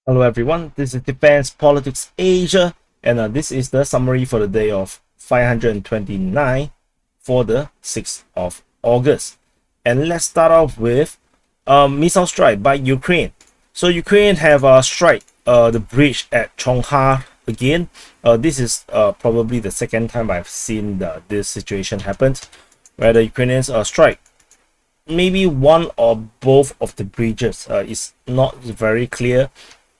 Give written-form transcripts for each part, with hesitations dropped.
Hello everyone, this is Defense Politics Asia, and this is the summary for the day of 529 for the 6th of August. And let's start off with missile strike by Ukraine. So Ukraine have strike the bridge at Chonghar again. This is probably the second time I've seen this situation happen, where the Ukrainians strike maybe one or both of the bridges. Is not very clear.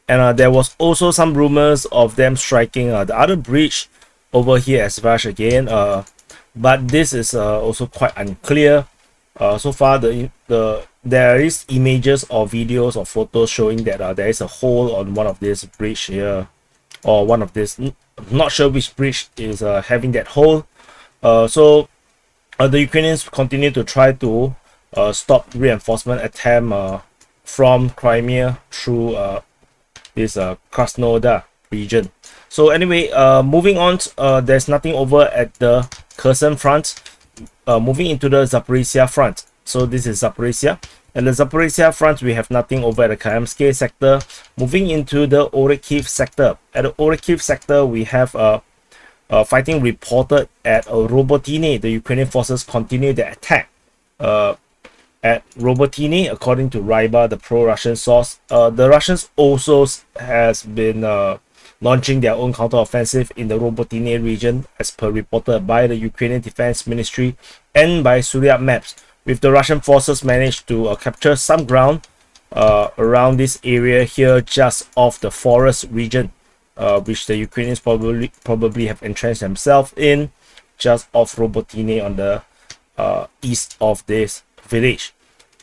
And there was also some rumors of them striking the other bridge over here as well again. But this is also quite unclear. So far, there is images or videos or photos showing that there is a hole on one of these bridge here, or one of this. Not sure which bridge is having that hole. So the Ukrainians continue to try to stop reinforcement attempt from Crimea through this Krasnodar region. So anyway, moving on, there's nothing over at the Kherson front. Moving into the Zaporizhzhia Front. So this is Zaporizhzhia. And the Zaporizhzhia Front, we have nothing over at the Kreminna sector. Moving into the Avdiivka sector. At the Avdiivka sector, we have fighting reported at Robotine. The Ukrainian forces continue the attack at Robotine, according to Ryba, the pro-Russian source. The Russians also has been launching their own counter-offensive in the Robotine region, as per reported by the Ukrainian Defense Ministry and by SITREP maps, with the Russian forces managed to capture some ground around this area here, just off the forest region, which the Ukrainians probably have entrenched themselves in, just off Robotine on the east of this village.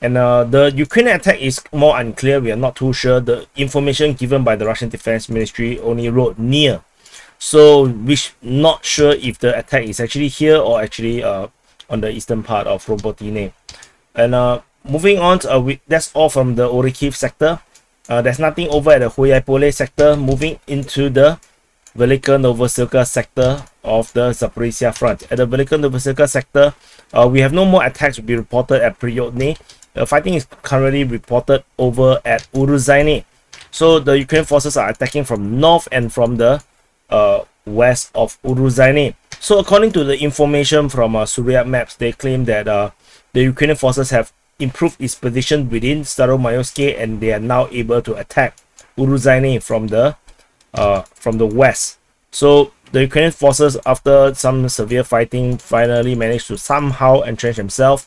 And the Ukrainian attack is more unclear. We are not too sure. The information given by the Russian Defense Ministry only wrote near, so we're not sure if the attack is actually here or actually on the eastern part of Robotine. And moving on, that's all from the Avdiivka sector. There's nothing over at the Wyatt sector. Moving into the Velika Novosilka sector of the Zaporizhzhia Front. At the Velika Novosilka sector, we have no more attacks to be reported at Priyotny. Fighting is currently reported over at UROZHAINE. So the Ukrainian forces are attacking from north and from the west of UROZHAINE. So according to the information from SITREP maps, they claim that the Ukrainian forces have improved its position within Staromaiorske, and they are now able to attack UROZHAINE from the west. So the Ukrainian forces, after some severe fighting, finally managed to somehow entrench themselves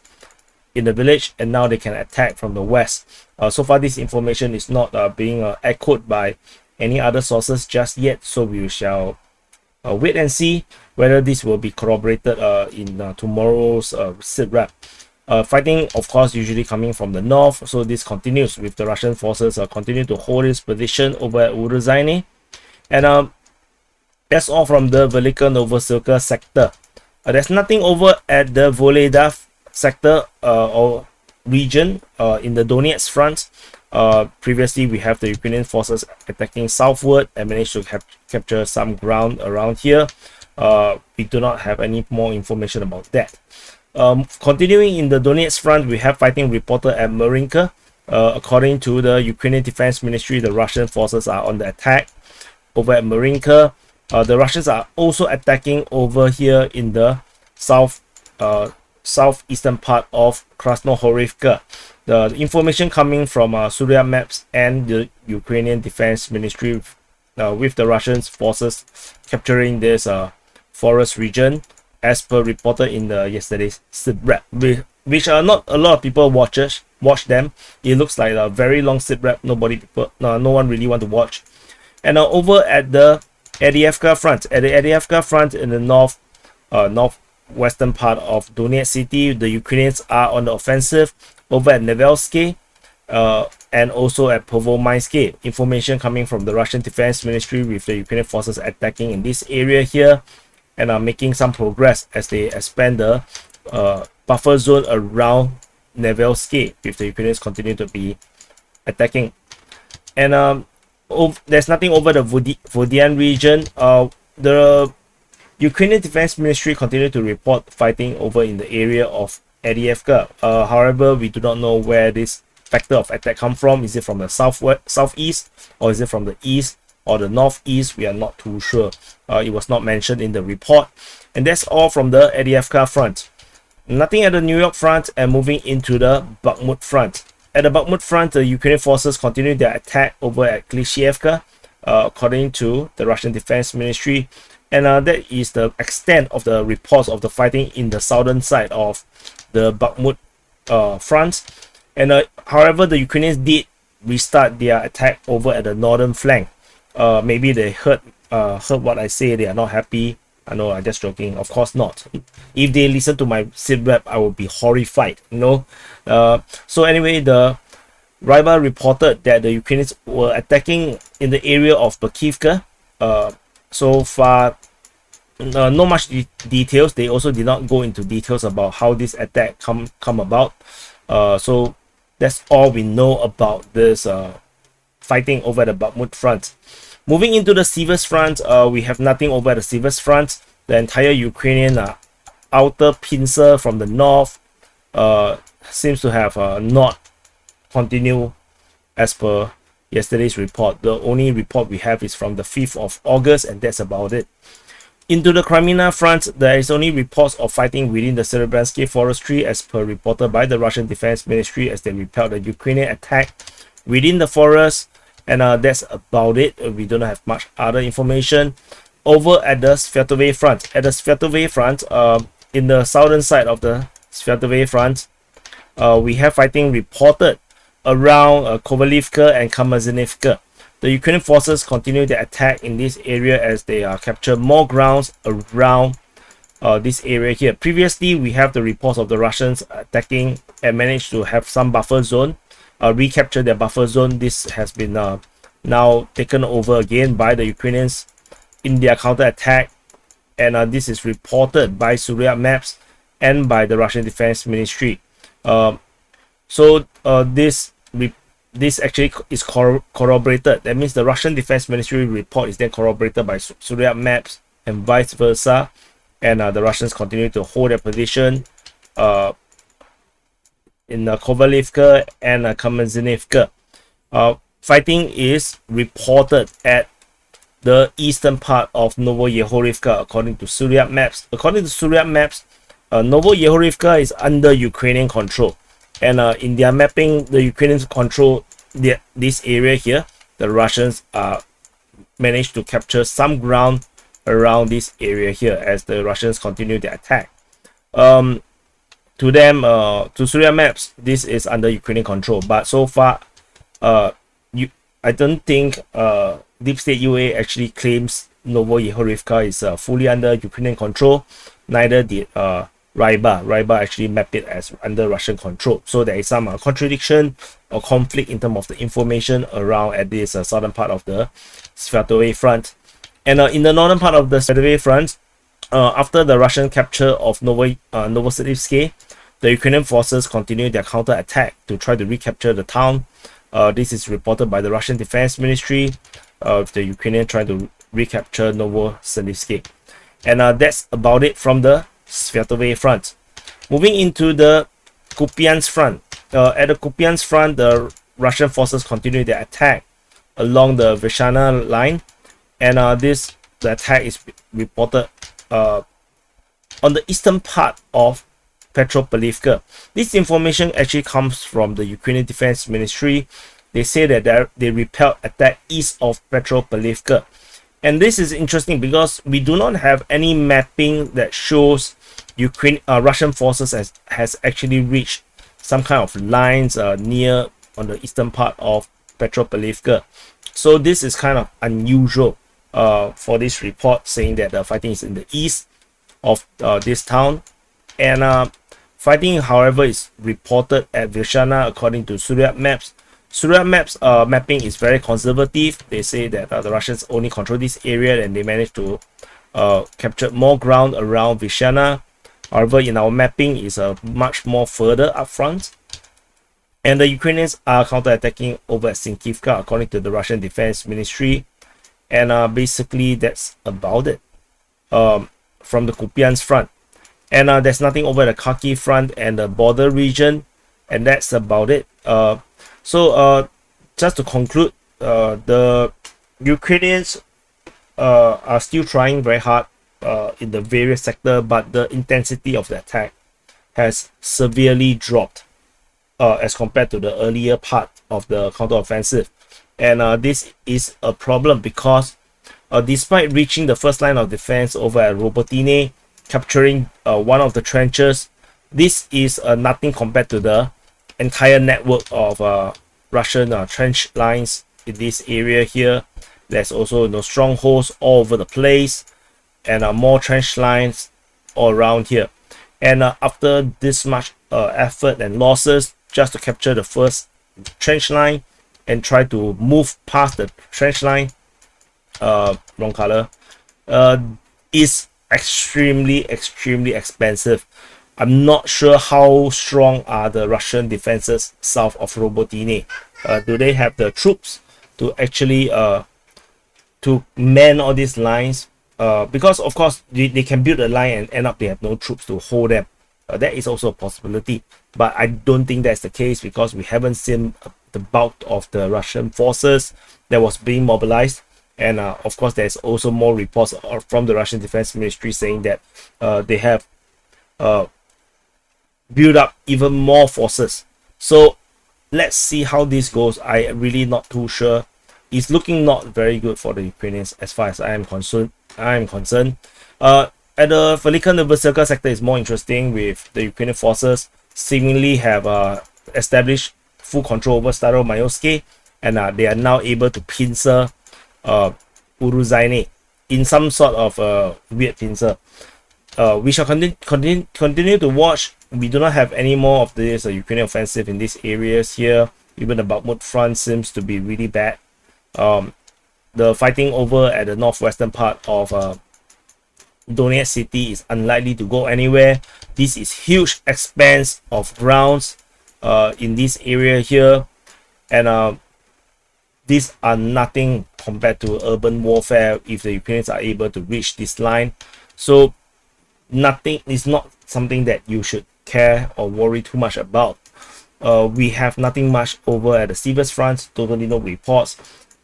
in the village, and now they can attack from the west. So far, this information is not being echoed by any other sources just yet, so we shall wait and see whether this will be corroborated in tomorrow's SITREP. Fighting, of course, usually coming from the north, so this continues with the Russian forces continue to hold its position over at UROZHAINE. And that's all from the Velika Novosilka sector. There's nothing over at the Voleda sector or region in the Donetsk Front. Previously, we have the Ukrainian forces attacking southward and managed to capture some ground around here. We do not have any more information about that. Continuing in the Donetsk Front, we have fighting reported at Marinka. According to the Ukrainian Defense Ministry, the Russian forces are on the attack over at Marinka. The Russians are also attacking over here in the southeastern part of Krasnohorivka. The information coming from SITREP maps and the Ukrainian Defense Ministry, with the Russian forces capturing this forest region, as per reported in the yesterday's SITREP, which are not a lot of people watch them. It looks like a very long SITREP. No one really want to watch. And over at the Avdiivka Front, at the Avdiivka Front in the northwestern part of Donetsk city, the Ukrainians are on the offensive over at Nevelsky and also at Pervomaisky. Information coming from the Russian Defense Ministry, with the Ukrainian forces attacking in this area here and are making some progress as they expand the buffer zone around Nevelsky, with the Ukrainians continue to be attacking. And there's nothing over the Vodian region. The Ukrainian Defense Ministry continue to report fighting over in the area of Avdiivka. However, we do not know where this vector of attack come from? Is it from the southeast, or is it from the east or the northeast? We are not too sure. It was not mentioned in the report. And that's all from the Avdiivka Front. Nothing at the New York Front, and moving into the Bakhmut Front. At the Bakhmut Front, the Ukrainian forces continue their attack over at Klishchiivka, according to the Russian Defense Ministry. And that is the extent of the reports of the fighting in the southern side of the Bakhmut front. And however, the Ukrainians did restart their attack over at the northern flank. Maybe they heard what I say. They are not happy. I know, I'm just joking. Of course not. If they listen to my SITREP, I will be horrified. So anyway, the Ryba reported that the Ukrainians were attacking in the area of Bakhmut. So far, not much details. They also did not go into details about how this attack come about. So that's all we know about this fighting over at the Bakhmut front. Moving into the Svatove Front, we have nothing over at the Svatove Front. The entire Ukrainian outer pincer from the north seems to have not continued as per yesterday's report. The only report we have is from the 5th of August, and that's about it. Into the Kreminna Front, there is only reports of fighting within the Staromaiorske forestry as per reported by the Russian Defense Ministry as they repelled the Ukrainian attack within the forest. And that's about it. We don't have much other information. Over at the Svatove Front. At the Svatove Front, in the southern side of the Svatove Front, we have fighting reported around Kovalivka and Kamazanivka. The Ukrainian forces continue their attack in this area as they capture more grounds around this area here. Previously, we have the reports of the Russians attacking and managed to have some buffer zone. Recapture their buffer zone. This has been now taken over again by the Ukrainians in their counterattack, and this is reported by Surya Maps and by the Russian Defense Ministry. This actually is corroborated. That means the Russian Defense Ministry report is then corroborated by Surya Maps and vice versa, and the Russians continue to hold their position in Kovalivka and Kamazanivka. Fighting is reported at the eastern part of Novoyehorivka, according to Surya Maps. According to Surya Maps, Novoyehorivka is under Ukrainian control, and in their mapping, the Ukrainians control this area here. The Russians managed to capture some ground around this area here as the Russians continue their attack. To them, to Surya Maps, this is under Ukrainian control, but so far, I don't think Deep State UA actually claims Novoyehorivka is fully under Ukrainian control. Neither did Ryba. Ryba actually mapped it as under Russian control. So there is some contradiction or conflict in terms of the information around at this southern part of the Svatove Front. And in the northern part of the Svatove Front, after the Russian capture of Novosibirsk, the Ukrainian forces continue their counter-attack to try to recapture the town. This is reported by the Russian Defense Ministry. The Ukrainian trying to recapture Novosibirsk. And that's about it from the Svatove Front. Moving into the Kupyansk Front. At the Kupyansk Front, the Russian forces continue their attack along the Vyshana line. And the attack is reported on the eastern part of Petropavlivka. This information actually comes from the Ukrainian Defense Ministry. They say that they repelled attack east of Petropavlivka. And this is interesting because we do not have any mapping that shows Russian forces has actually reached some kind of lines near on the eastern part of Petropavlivka. So this is kind of unusual for this report, saying that the fighting is in the east of this town. And fighting, however, is reported at Vyshana according to Surya Maps. Surya Maps mapping is very conservative. They say that the Russians only control this area and they managed to capture more ground around Vyshana. However, in our mapping is much more further up front. And the Ukrainians are counterattacking over at Sinkivka according to the Russian Defense Ministry. And basically that's about it from the Kupyansk Front. And there's nothing over the Kharkiv Front and the border region. And that's about it. So just to conclude, the Ukrainians are still trying very hard in the various sectors, but the intensity of the attack has severely dropped as compared to the earlier part of the counteroffensive. And this is a problem because despite reaching the first line of defense over at Robotyne, capturing one of the trenches, this is nothing compared to the entire network of Russian trench lines in this area here. There's also strongholds all over the place, and more trench lines all around here. And after this much effort and losses just to capture the first trench line and try to move past the trench line, wrong color, is extremely expensive. I'm not sure how strong are the Russian defenses south of Robotyne. Do they have the troops to actually to man all these lines? Because of course they can build a line and end up they have no troops to hold them. That is also a possibility, but I don't think that's the case because we haven't seen the bulk of the Russian forces that was being mobilized. And of course there's also more reports from the Russian Defense Ministry saying that they have build up even more forces. So let's see how this goes. I really not too sure. It's looking not very good for the Ukrainians as far as I am concerned. At the Velika sector is more interesting, with the Ukrainian forces seemingly have established full control over Staromaiorske, and they are now able to pincer UROZHAINE in some sort of weird pincer. We shall continue to watch. We do not have any more of this Ukrainian offensive in these areas here. Even the Bakhmut Front seems to be really bad. The fighting over at the northwestern part of Donetsk city is unlikely to go anywhere. This is huge expanse of grounds in this area here, and these are nothing compared to urban warfare if the Ukrainians are able to reach this line. So nothing is not something that you should care or worry too much about. We have nothing much over at the Svatove Front, totally no reports.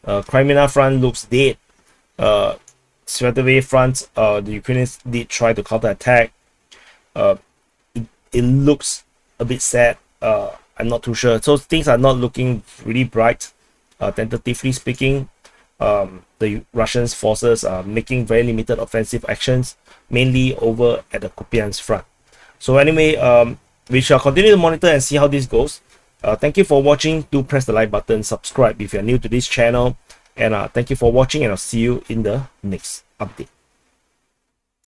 Kreminna Front looks dead. Svatove Front, the Ukrainians did try to counterattack. It looks a bit sad. I'm not too sure. So things are not looking really bright. Tentatively speaking, the Russian forces are making very limited offensive actions, mainly over at the Kupyansk Front. So anyway, we shall continue to monitor and see how this goes. Thank you for watching. Do press the like button, subscribe if you're new to this channel, and thank you for watching, and I'll see you in the next update.